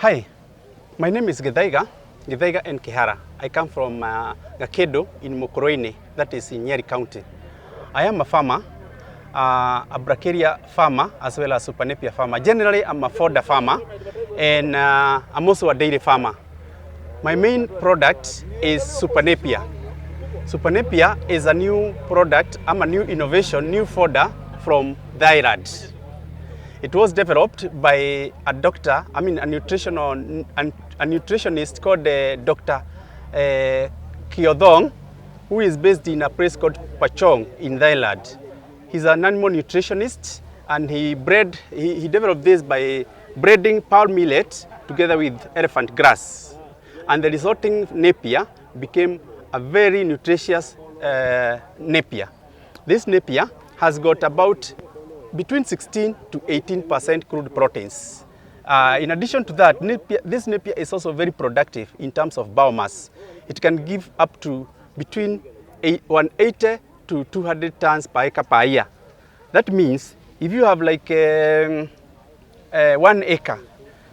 Hi, my name is Githaiga and Kihara. I come from Gakedo in Mokoroine, that is in Nyeri County. I am a farmer, a brachiaria farmer as well as supernapier farmer. Generally, I'm a fodder farmer and I'm also a dairy farmer. My main product is supernapier. Supernapier is a new product, a new innovation, new fodder from the island. It was developed by a doctor, a nutritionist called Dr. Kiodong, who is based in a place called Pachong in the island. He's an animal nutritionist, and he developed this by breeding pearl millet together with elephant grass. And the resulting napier became a very nutritious napier. This napier has got about between 16 to 18% crude proteins. In addition to that, this napier is also very productive in terms of biomass. It can give up to between 180 to 200 tons per acre per year. That means if you have like 1 acre,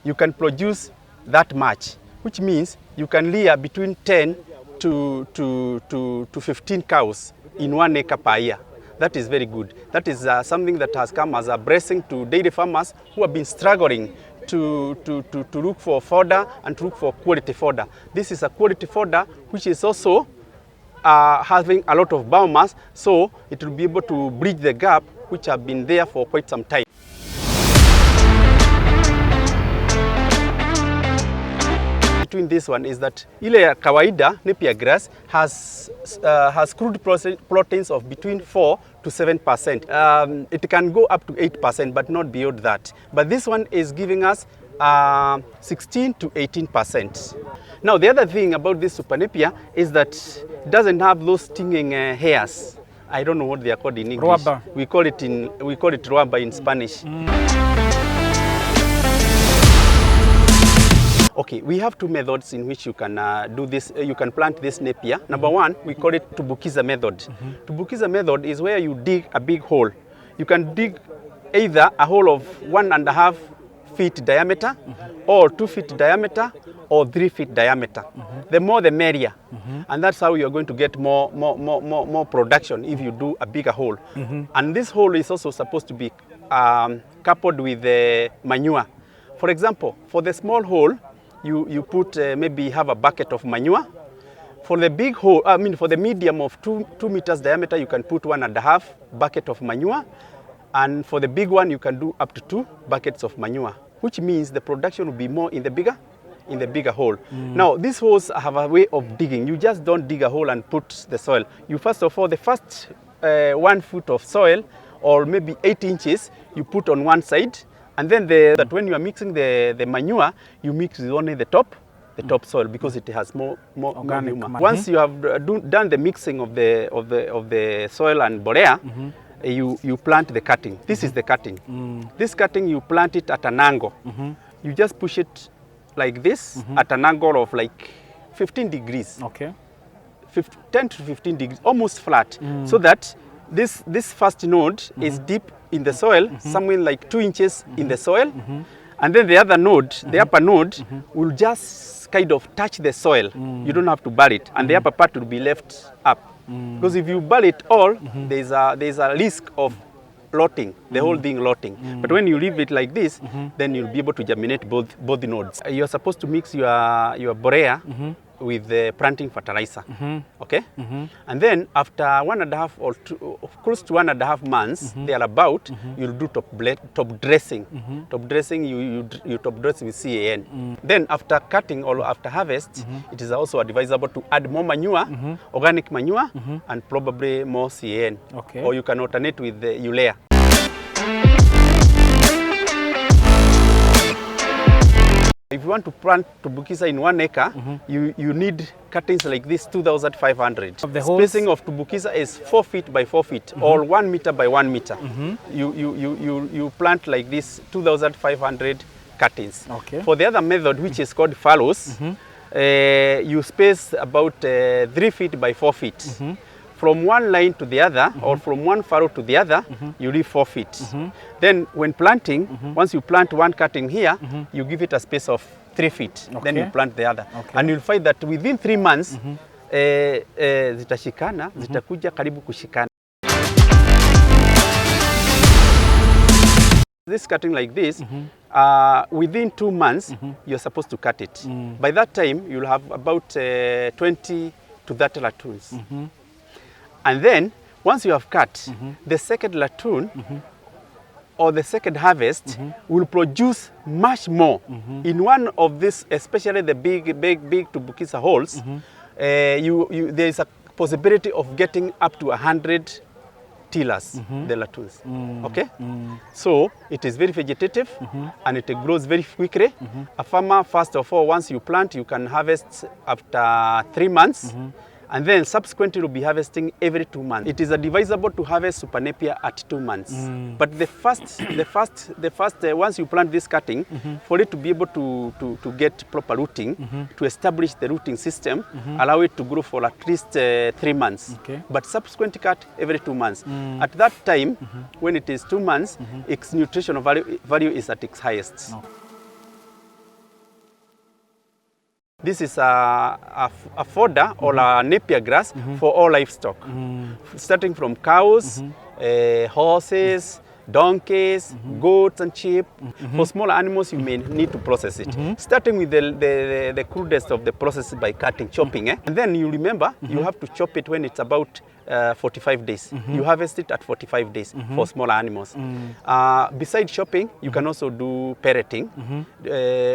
you can produce that much, which means you can rear between 10 to 15 cows in 1 acre per year. That is very good. That is something that has come as a blessing to dairy farmers who have been struggling to look for fodder and to look for quality fodder. This is a quality fodder which is also having a lot of biomass, so it will be able to bridge the gap which have been there for quite some time. Between this one is that ile kawaida Napier grass has crude proteins of between 4 to 7%. It can go up to 8%, but not beyond that. But this one is giving us 16 to 18%. Now the other thing about this supernapier is that it doesn't have those stinging hairs. I don't know what they are called in English. Ruaba. We call it ruaba in Spanish. Okay, we have two methods in which you can do this. You can plant this napier. Number one, we call it tubukiza method. Tubukiza method is where you dig a big hole. You can dig either a hole of 1.5 feet diameter, or 2 feet diameter, or 3 feet diameter. The more the merrier. And that's how you're going to get more production if you do a bigger hole. And this hole is also supposed to be coupled with manure. For example, for the small hole, you put maybe have a bucket of manure. For the big hole, for the medium of 2 meters diameter, you can put 1.5 bucket of manure. And for the big one, you can do up to 2 buckets of manure, which means the production will be more in the bigger hole. Now, these holes have a way of digging. You just don't dig a hole and put the soil. You first of all, the first 1 foot of soil, or maybe 8 inches, you put on one side. And then that when you are mixing the manure, you mix only the top soil, because it has more organic manure. Once you have done the mixing of the soil and borea, you plant the cutting. This is the cutting. This cutting, you plant it at an angle. You just push it like this at an angle of like 15 degrees. Okay. 10 to 15 degrees, almost flat, so that this first node is deep in the soil, somewhere like 2 inches in the soil, and then the other node, the upper node, will just kind of touch the soil. You don't have to bury it, and the upper part will be left up. Because if you bury it all, there's a risk of lotting, the whole thing lotting. But when you leave it like this, then you'll be able to germinate both nodes. You're supposed to mix your borea with the planting fertilizer, okay? And then after 1.5 or close to 1.5 months, thereabout, you'll do top dressing. Top dressing, you top dress with CAN. Then after cutting or after harvest, it is also advisable to add more manure, organic manure, and probably more CAN. Okay. Or you can alternate with the urea. If you want to plant tubukiza in 1 acre, you need cuttings like this, 2,500. The spacing of tubukiza is 4 feet by 4 feet, or 1 meter by 1 meter. You plant like this, 2,500 cuttings. Okay. For the other method, which is called fallows, you space about 3 feet by 4 feet. From one line to the other, or from one furrow to the other, you leave 4 feet. Then when planting, once you plant one cutting here, you give it a space of 3 feet. Okay. Then you plant the other. Okay. And you'll find that within 3 months, zitashikana, zitakuja karibu kushikana. This cutting like this, within 2 months, you're supposed to cut it. By that time, you'll have about 20 to 30 ratoons. And then, once you have cut, the second ratoon or the second harvest will produce much more. In one of these, especially the big Tubukisa holes, there is a possibility of getting up to 100 tillers, the ratoons. Okay? So it is very vegetative and it grows very quickly. A farmer, first of all, once you plant, you can harvest after 3 months. And then subsequently will be harvesting every 2 months. It is advisable to harvest super napier at 2 months. But the first once you plant this cutting, for it to be able to get proper rooting, to establish the rooting system, allow it to grow for at least 3 months. Okay. But subsequently cut every 2 months. At that time, when it is 2 months, its nutritional value is at its highest. No. This is a fodder or a Napier grass for all livestock, starting from cows, horses, donkeys, goats and sheep. For smaller animals, you may need to process it. Starting with the crudest of the process by cutting, chopping. And then you remember, you have to chop it when it's about 45 days. You harvest it at 45 days for smaller animals. Besides chopping, you can also do pelleting.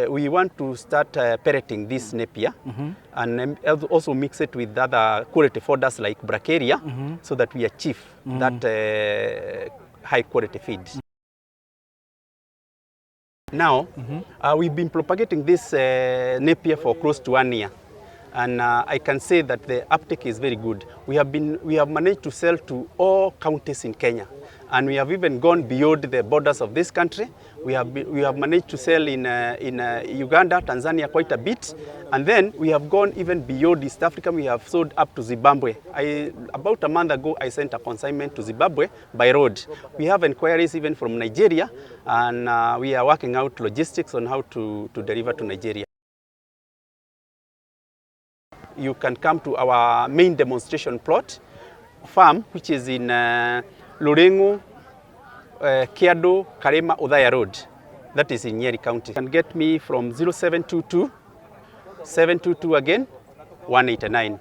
We want to start pelleting this Napier and also mix it with other quality fodders like bracharia so that we achieve that high quality feed. Now, we've been propagating this Napier for close to 1 year. And I can say that the uptake is very good. We have managed to sell to all counties in Kenya, and we have even gone beyond the borders of this country. We have managed to sell in Uganda, Tanzania quite a bit, and then we have gone even beyond East Africa. We have sold up to Zimbabwe. About a month ago, I sent a consignment to Zimbabwe by road. We have inquiries even from Nigeria, and we are working out logistics on how to deliver to Nigeria. You can come to our main demonstration plot farm, which is in Lorengo, Kiado, Karema, Odaya Road. That is in Nyeri County. You can get me from 0722 722 again 189.